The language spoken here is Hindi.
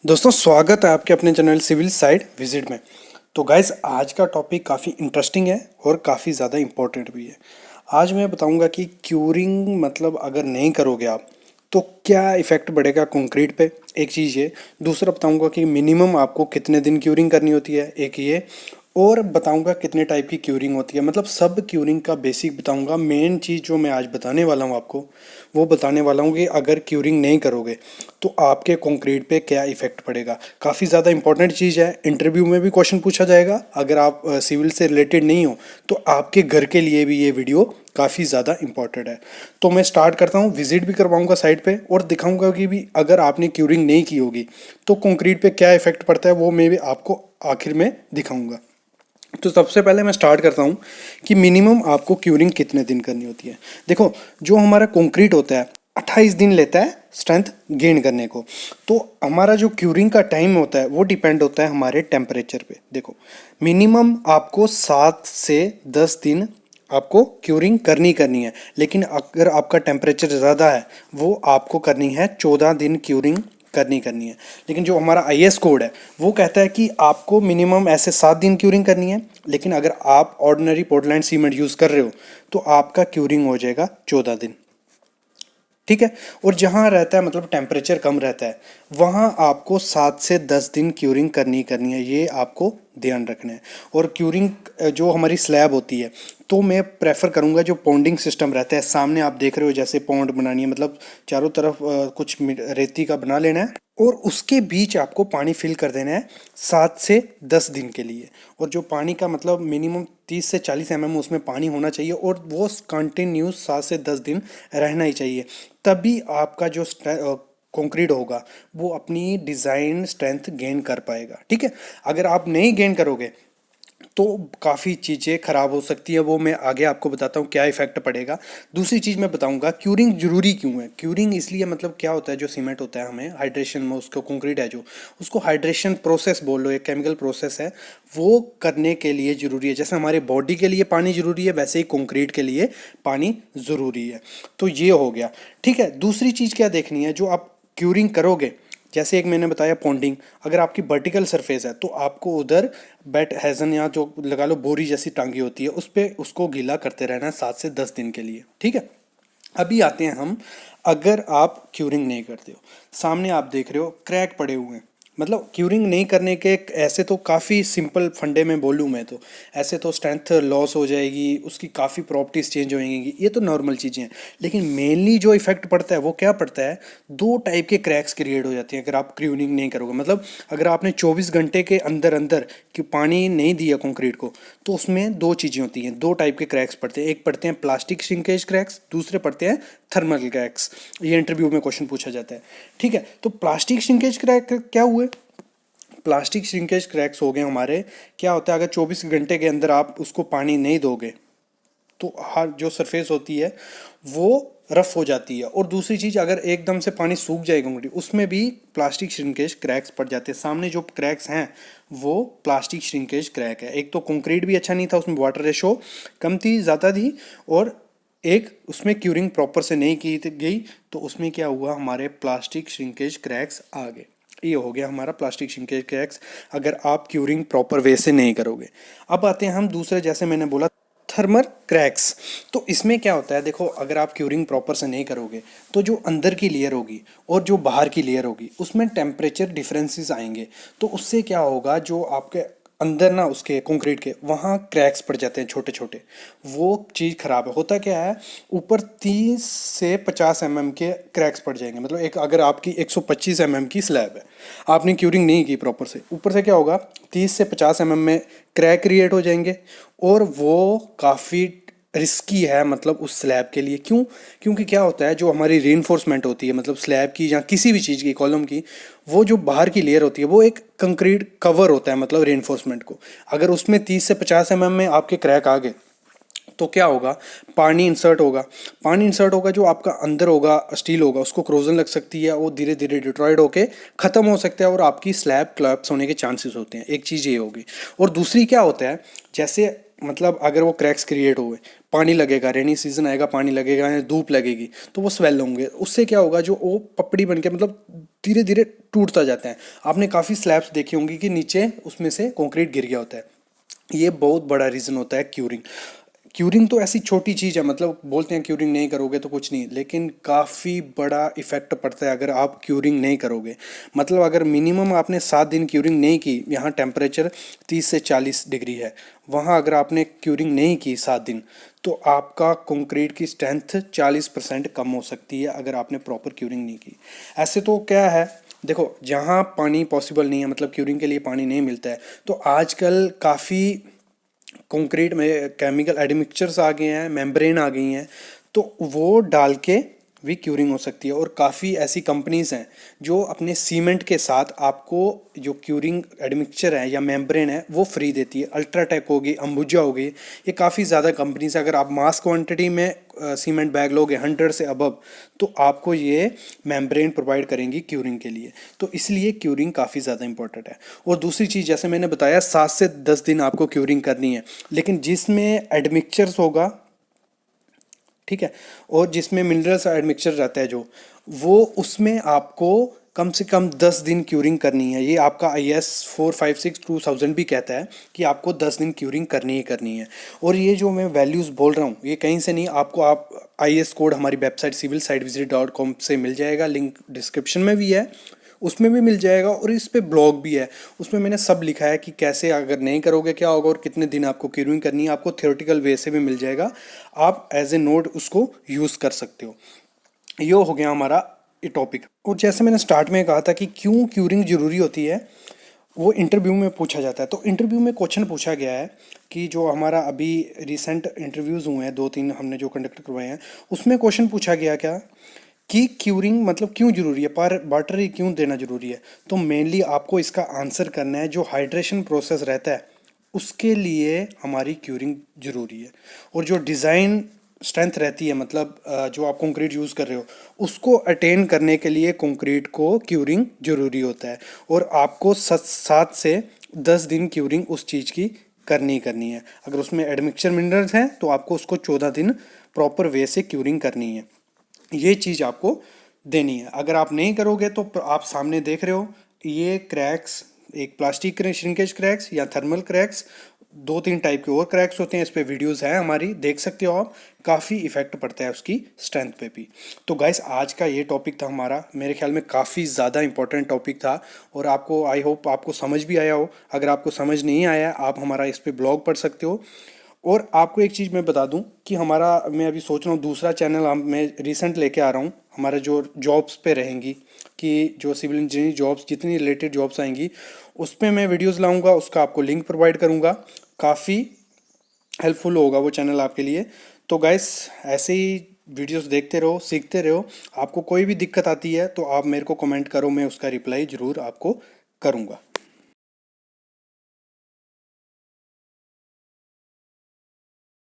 दोस्तों स्वागत है आपके अपने चैनल सिविल साइड विजिट में। तो गाइस आज का टॉपिक काफ़ी इंटरेस्टिंग है और काफ़ी ज़्यादा इम्पोर्टेंट भी है। आज मैं बताऊंगा कि क्यूरिंग मतलब अगर नहीं करोगे आप तो क्या इफ़ेक्ट पड़ेगा कंक्रीट पे, एक चीज़ ये। दूसरा बताऊंगा कि मिनिमम आपको कितने दिन क्यूरिंग करनी होती है, एक ये। और बताऊंगा कितने टाइप की क्यूरिंग होती है, मतलब सब क्यूरिंग का बेसिक बताऊंगा। मेन चीज़ जो मैं आज बताने वाला हूँ आपको वो बताने वाला हूँ कि अगर क्यूरिंग नहीं करोगे तो आपके कंक्रीट पे क्या इफेक्ट पड़ेगा। काफ़ी ज़्यादा इंपॉर्टेंट चीज़ है, इंटरव्यू में भी क्वेश्चन पूछा जाएगा। अगर आप सिविल से रिलेटेड नहीं हो तो आपके घर के लिए भी ये वीडियो काफ़ी ज़्यादा इंपॉर्टेंट है। तो मैं स्टार्ट करता हूँ, विजिट भी करवाऊंगा साइट पे और दिखाऊंगा कि भी अगर आपने क्यूरिंग नहीं की होगी तो कंक्रीट पे क्या इफेक्ट पड़ता है, वो मैं भी आपको आखिर में दिखाऊंगा। तो सबसे पहले मैं स्टार्ट करता हूँ कि मिनिमम आपको क्यूरिंग कितने दिन करनी होती है। देखो, जो हमारा कंक्रीट होता है 28 दिन लेता है स्ट्रेंथ गेन करने को। तो हमारा जो क्यूरिंग का टाइम होता है वो डिपेंड होता है हमारे टेम्परेचर पे। देखो, मिनिमम आपको 7 से 10 दिन आपको क्यूरिंग करनी है, लेकिन अगर आपका टेम्परेचर ज़्यादा है वो आपको करनी है 14 दिन क्यूरिंग करनी है। लेकिन जो हमारा आईएस कोड है वो कहता है कि आपको मिनिमम ऐसे 7 दिन क्यूरिंग करनी है, लेकिन अगर आप ऑर्डिनरी पोर्टलैंड सीमेंट यूज़ कर रहे हो तो आपका क्यूरिंग हो जाएगा 14 दिन। ठीक है। और जहाँ रहता है मतलब टेम्परेचर कम रहता है वहाँ आपको 7 से 10 दिन क्यूरिंग करनी है, ये आपको ध्यान रखना है। और क्यूरिंग जो हमारी स्लैब होती है तो मैं प्रेफर करूँगा जो पॉन्डिंग सिस्टम रहता है। सामने आप देख रहे हो जैसे पॉन्ड बनानी है, मतलब चारों तरफ कुछ रेती का बना लेना है और उसके बीच आपको पानी फिल कर देना है 7 से 10 दिन के लिए। और जो पानी का मतलब मिनिमम 30 से 40 mm उसमें पानी होना चाहिए और वो कंटिन्यूस 7 से 10 दिन रहना ही चाहिए। तभी आपका जो कंक्रीट होगा वो अपनी डिज़ाइन स्ट्रेंथ गेन कर पाएगा। ठीक है। अगर आप नहीं गेन करोगे तो काफ़ी चीज़ें ख़राब हो सकती है, वो मैं आगे आपको बताता हूँ क्या इफेक्ट पड़ेगा। दूसरी चीज़ मैं बताऊँगा क्यूरिंग जरूरी क्यों है। क्यूरिंग इसलिए, मतलब क्या होता है, जो सीमेंट होता है हमें हाइड्रेशन में उसको कंक्रीट है जो उसको हाइड्रेशन प्रोसेस बोल लो, एक केमिकल प्रोसेस है, वो करने के लिए ज़रूरी है। जैसे हमारे बॉडी के लिए पानी ज़रूरी है वैसे ही कंक्रीट के लिए पानी ज़रूरी है। तो ये हो गया। ठीक है। दूसरी चीज़ क्या देखनी है, जो आप क्यूरिंग करोगे, जैसे एक मैंने बताया पॉन्डिंग, अगर आपकी वर्टिकल सरफेस है तो आपको उधर बेट हेजन या जो लगा लो बोरी जैसी टांगी होती है उस पर उसको गीला करते रहना है 7 से 10 दिन के लिए। ठीक है। अभी आते हैं हम, अगर आप क्यूरिंग नहीं करते हो, सामने आप देख रहे हो क्रैक पड़े हुए हैं, मतलब क्यूरिंग नहीं करने के ऐसे तो काफ़ी सिंपल फंडे में बोलूँ मैं तो ऐसे तो स्ट्रेंथ लॉस हो जाएगी, उसकी काफ़ी प्रॉपर्टीज़ चेंज हो जाएंगी, ये तो नॉर्मल चीज़ें हैं। लेकिन मेनली जो इफेक्ट पड़ता है वो क्या पड़ता है, 2 टाइप के क्रैक्स क्रिएट हो जाती हैं अगर आप क्यूरिंग नहीं करोगे। मतलब अगर आपने 24 घंटे के अंदर अंदर कि पानी नहीं दिया कंक्रीट को तो उसमें 2 चीज़ें होती हैं, 2 टाइप के क्रैक्स पड़ते हैं। एक पड़ते हैं प्लास्टिक श्रिंकेज क्रैक्स, दूसरे पड़ते हैं थर्मल क्रैक्स। ये इंटरव्यू में क्वेश्चन पूछा जाता है। ठीक है। तो प्लास्टिक श्रिंकेज क्रैक क्या हुए, प्लास्टिक श्रिंकेज क्रैक्स हो गए हमारे। क्या होता है, अगर 24 घंटे के अंदर आप उसको पानी नहीं दोगे तो हर जो सरफेस होती है वो रफ हो जाती है। और दूसरी चीज़, अगर एकदम से पानी सूख जाएगा कंक्रीट उसमें भी प्लास्टिक श्रिंकेज क्रैक्स पड़ जाते हैं। सामने जो क्रैक्स हैं वो प्लास्टिक श्रिंकेज क्रैक है। एक तो कंक्रीट भी अच्छा नहीं था, उसमें वाटर रेशो कम थी, ज़्यादा थी, और एक उसमें क्यूरिंग प्रॉपर से नहीं की गई तो उसमें क्या हुआ, हमारे प्लास्टिक श्रिंकेज क्रैक्स आ गए। ये हो गया हमारा प्लास्टिक श्रिंकेज क्रैक्स, अगर आप क्यूरिंग प्रॉपर वे से नहीं करोगे। अब आते हैं हम दूसरे, जैसे मैंने बोला थर्मल क्रैक्स। तो इसमें क्या होता है, देखो अगर आप क्यूरिंग प्रॉपर से नहीं करोगे तो जो अंदर की लेयर होगी और जो बाहर की लेयर होगी उसमें टेम्परेचर डिफरेंसेस आएंगे। तो उससे क्या होगा, जो आपके अंदर ना उसके कंक्रीट के वहाँ क्रैक्स पड़ जाते हैं छोटे छोटे, वो चीज़ ख़राब है। होता क्या है, ऊपर 30 से 50 mm के क्रैक्स पड़ जाएंगे। मतलब एक अगर आपकी 125 mm की स्लैब है, आपने क्यूरिंग नहीं की प्रॉपर से, ऊपर से क्या होगा 30 से 50 mm में क्रैक क्रिएट हो जाएंगे। और वो काफ़ी रिस्की है, मतलब उस स्लैब के लिए। क्यों? क्योंकि क्या होता है, जो हमारी रीइंफोर्समेंट होती है, मतलब स्लैब की या किसी भी चीज़ की कॉलम की, वो जो बाहर की लेयर होती है वो एक कंक्रीट कवर होता है, मतलब रीइंफोर्समेंट को। अगर उसमें 30 से 50 mm में आपके क्रैक आ गए तो क्या होगा, पानी इंसर्ट होगा। पानी इंसर्ट होगा, जो आपका अंदर होगा स्टील होगा उसको क्रोजन लग सकती है, वो धीरे धीरे डिट्रॉयड होके ख़त्म हो सकता है और आपकी स्लैब कोलैप्स होने के चांसेस होते हैं। एक चीज़ ये होगी। और दूसरी क्या होता है, जैसे मतलब अगर वो क्रैक्स क्रिएट हुए, पानी लगेगा, रेनी सीजन आएगा, पानी लगेगा या धूप लगेगी तो वो स्वेल होंगे। उससे क्या होगा, जो वो पपड़ी बन के मतलब धीरे धीरे टूटता जाता है। आपने काफ़ी स्लैब्स देखी होंगी कि नीचे उसमें से कंक्रीट गिर गया होता है। ये बहुत बड़ा रीज़न होता है क्यूरिंग। क्यूरिंग तो ऐसी छोटी चीज़ है, मतलब बोलते हैं क्यूरिंग नहीं करोगे तो कुछ नहीं, लेकिन काफ़ी बड़ा इफेक्ट पड़ता है अगर आप क्यूरिंग नहीं करोगे। मतलब अगर मिनिमम आपने 7 दिन क्यूरिंग नहीं की, यहाँ टेम्परेचर 30 से 40 डिग्री है, वहाँ अगर आपने क्यूरिंग नहीं की 7 दिन, तो आपका कंक्रीट की स्ट्रेंथ 40% कम हो सकती है अगर आपने प्रॉपर क्यूरिंग नहीं की। ऐसे तो क्या है, देखो जहाँ पानी पॉसिबल नहीं है, मतलब क्यूरिंग के लिए पानी नहीं मिलता है, तो आजकल काफ़ी कंक्रीट में केमिकल एडमिक्सचर्स आ गए हैं, मेम्ब्रेन आ गई हैं, तो वो डाल के भी क्यूरिंग हो सकती है। और काफ़ी ऐसी कंपनीज हैं जो अपने सीमेंट के साथ आपको जो क्यूरिंग एडमिक्सचर है या मेम्ब्रेन है वो फ्री देती है। अल्ट्राटेक होगी, अंबुजा होगी, ये काफ़ी ज़्यादा कंपनीज है। अगर आप मास क्वांटिटी में सीमेंट बैग लोगे 100 से अबव, तो आपको ये मेम्ब्रेन प्रोवाइड करेंगी क्यूरिंग के लिए। तो इसलिए क्यूरिंग काफ़ी ज़्यादा इंपॉर्टेंट है। और दूसरी चीज़, जैसे मैंने बताया 7 से 10 दिन आपको क्यूरिंग करनी है, लेकिन जिसमें एडमिक्सचर्स होगा, ठीक है, और जिसमें मिनरल्स एडमिक्सचर रहता है जो, वो उसमें आपको कम से कम 10 दिन क्यूरिंग करनी है। ये आपका IS 456/2000 भी कहता है कि आपको 10 दिन क्यूरिंग करनी ही करनी है। और ये जो मैं वैल्यूज़ बोल रहा हूँ ये कहीं से नहीं, आपको आप IS कोड हमारी वेबसाइट civilsitevisit.com से मिल जाएगा, लिंक डिस्क्रिप्शन में भी है, उसमें भी मिल जाएगा, और इस पे ब्लॉग भी है, उसमें मैंने सब लिखा है कि कैसे अगर नहीं करोगे क्या होगा और कितने दिन आपको क्यूरिंग करनी है। आपको थियोरेटिकल वे से भी मिल जाएगा, आप एज ए नोट उसको यूज़ कर सकते हो। ये हो गया हमारा ये टॉपिक। और जैसे मैंने स्टार्ट में कहा था कि क्यों क्यूरिंग ज़रूरी होती है, वो इंटरव्यू में पूछा जाता है। तो इंटरव्यू में क्वेश्चन पूछा गया है कि जो हमारा अभी रिसेंट इंटरव्यूज़ हुए हैं 2-3 हमने जो कंडक्ट करवाए हैं, उसमें क्वेश्चन पूछा गया क्या कि क्यूरिंग मतलब क्यों ज़रूरी है, पर वाटर ही क्यों देना ज़रूरी है। तो मेनली आपको इसका आंसर करना है, जो हाइड्रेशन प्रोसेस रहता है उसके लिए हमारी क्यूरिंग ज़रूरी है। और जो डिज़ाइन स्ट्रेंथ रहती है, मतलब जो आप कंक्रीट यूज़ कर रहे हो उसको अटेन करने के लिए कंक्रीट को क्यूरिंग ज़रूरी होता है। और आपको 7 से 10 दिन क्यूरिंग उस चीज़ की करनी ही करनी है। अगर उसमें एडमिक्सचर मिनरल्स हैं तो आपको उसको 14 दिन प्रॉपर वे से क्यूरिंग करनी है। ये चीज़ आपको देनी है। अगर आप नहीं करोगे तो आप सामने देख रहे हो ये क्रैक्स, एक प्लास्टिक श्रिंकेज क्रैक्स या थर्मल क्रैक्स, 2-3 टाइप के और क्रैक्स होते हैं। इस पे वीडियोस हैं हमारी, देख सकते हो आप। काफ़ी इफेक्ट पड़ता है उसकी स्ट्रेंथ पे भी। तो गाइस आज का ये टॉपिक था हमारा, मेरे ख्याल में काफ़ी ज़्यादा इंपॉर्टेंट टॉपिक था, और आपको आई होप आपको समझ भी आया हो। अगर आपको समझ नहीं आया आप हमारा इस पे ब्लॉग पढ़ सकते हो। और आपको एक चीज़ मैं बता दूं कि हमारा, मैं अभी सोच रहा हूँ दूसरा चैनल हम मैं रिसेंट लेके आ रहा हूँ, हमारा जो जॉब्स पे रहेंगी, कि जो सिविल इंजीनियरिंग जॉब्स जितनी रिलेटेड जॉब्स आएंगी उस पे मैं वीडियोस लाऊंगा, उसका आपको लिंक प्रोवाइड करूंगा। काफ़ी हेल्पफुल होगा वो चैनल आपके लिए। तो गाइस ऐसे ही वीडियोस देखते रहो, सीखते रहो। आपको कोई भी दिक्कत आती है तो आप मेरे को कमेंट करो, मैं उसका रिप्लाई ज़रूर आपको करूँगा।